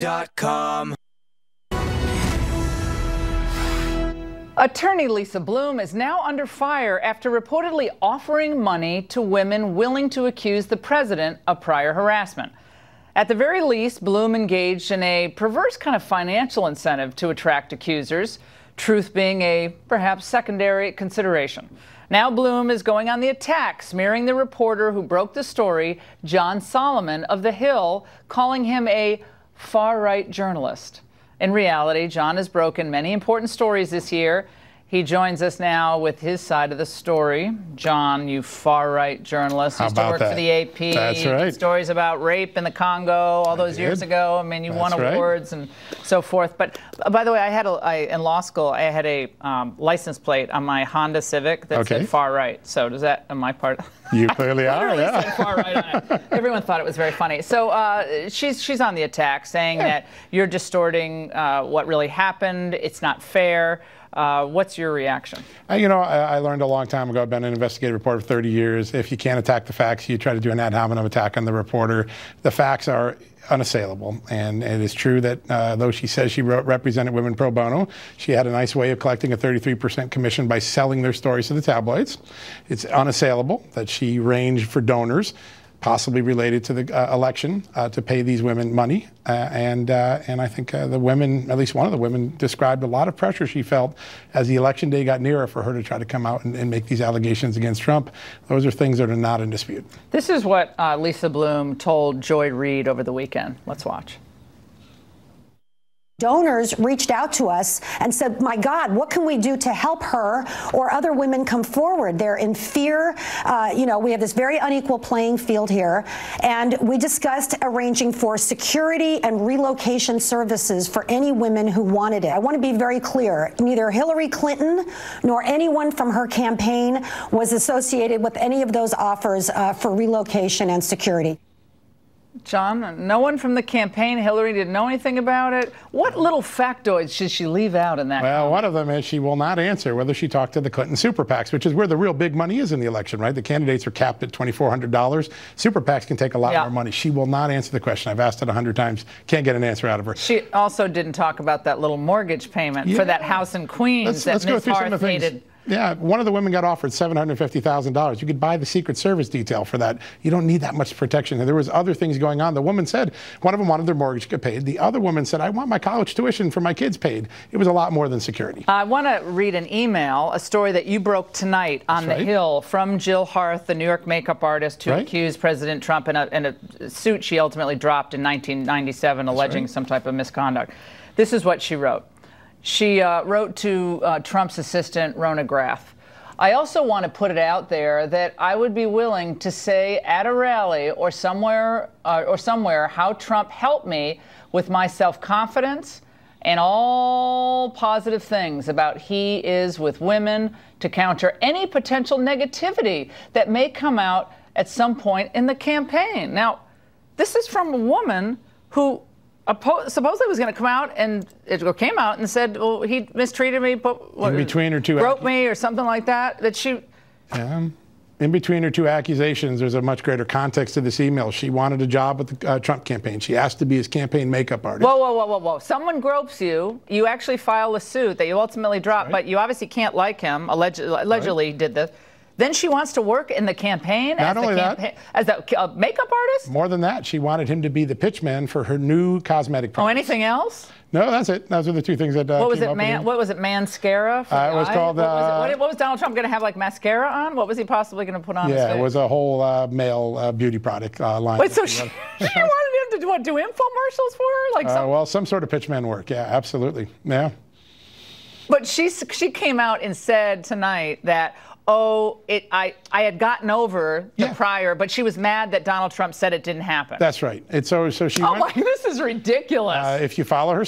BOMBSHELL.com. Attorney Lisa Bloom is now under fire after reportedly offering money to women willing to accuse the president of prior harassment. At the very least, Bloom engaged in a perverse kind of financial incentive to attract accusers, truth being a perhaps secondary consideration. Now Bloom is going on the attack, smearing the reporter who broke the story, John Solomon of The Hill, calling him a far-right journalist. In reality, John has broken many important stories this year. He joins us now with his side of the story. John, you far-right journalist, used to work for the AP. That's right. Stories about rape in the Congo all those years ago. I mean, you won awards and so forth. But by the way, in law school, I had a license plate on my Honda Civic that said far-right. So does that, am I part of You clearly are, yeah. Said far-right on it. Everyone thought it was very funny. So she's on the attack, saying that you're distorting what really happened. It's not fair. What's your reaction? You know, I learned a long time ago. I've been an investigative reporter for 30 years. If you can't attack the facts, you try to do an ad hominem attack on the reporter. The facts are unassailable. And it is true that though she says she represented women pro bono, she had a nice way of collecting a 33% commission by selling their stories to the tabloids. It's unassailable that she arranged for donors, possibly related to the election, to pay these women money. And I think the women, at least one of the women, described a lot of pressure she felt as the election day got nearer for her to try to come out and make these allegations against Trump. Those are things that are not in dispute. This is what Lisa Bloom told Joy Reid over the weekend. Let's watch. Donors reached out to us and said, my God, what can we do to help her or other women come forward? They're in fear. You know, we have this very unequal playing field here. And we discussed arranging for security and relocation services for any women who wanted it. I want to be very clear. Neither Hillary Clinton nor anyone from her campaign was associated with any of those offers for relocation and security. John, no one from the campaign, Hillary, didn't know anything about it. What little factoids should she leave out in that? Well, one of them is she will not answer whether she talked to the Clinton super PACs, which is where the real big money is in the election, right? The candidates are capped at $2,400. Super PACs can take a lot more money. She will not answer the question. I've asked it 100 times. Can't get an answer out of her. She also didn't talk about that little mortgage payment for that house in Queens let's that go through some of the hated. things. Yeah, one of the women got offered $750,000. You could buy the Secret Service detail for that. You don't need that much protection. There was other things going on. The woman said one of them wanted their mortgage to get paid. The other woman said, I want my college tuition for my kids paid. It was a lot more than security. I want to read an email, a story that you broke tonight on The Hill from Jill Harth, the New York makeup artist who accused President Trump in a suit she ultimately dropped in 1997, alleging some type of misconduct. This is what she wrote. She wrote to Trump's assistant, Rona Graff. I also want to put it out there that I would be willing to say at a rally or somewhere how Trump helped me with my self-confidence and all positive things about he is with women to counter any potential negativity that may come out at some point in the campaign. Now, this is from a woman who supposedly was going to come out and came out and said, well, he mistreated me, in between her two broke me or something like that. That she. In between her two accusations, there's a much greater context to this email. She wanted a job with the Trump campaign. She asked to be his campaign makeup artist. Whoa. Someone gropes you. You actually file a suit that you ultimately drop, but you obviously can't like him. Allegedly did this. Then she wants to work in the campaign as a makeup artist? More than that, she wanted him to be the pitchman for her new cosmetic products. Oh, anything else? No, that's it. Those are the two things that what was it? What was it? Mascara? It was called. What was Donald Trump going to have, like mascara on? What was he possibly going to put on? Yeah, it was a whole male beauty product line. Wait, so she wanted him to do infomercials for her, like well, some sort of pitchman work. Yeah, absolutely. Yeah. But she came out and said tonight that. I had gotten over the prior, but she was mad that Donald Trump said it didn't happen. That's right. So she. Oh my, this is ridiculous. If you follow her.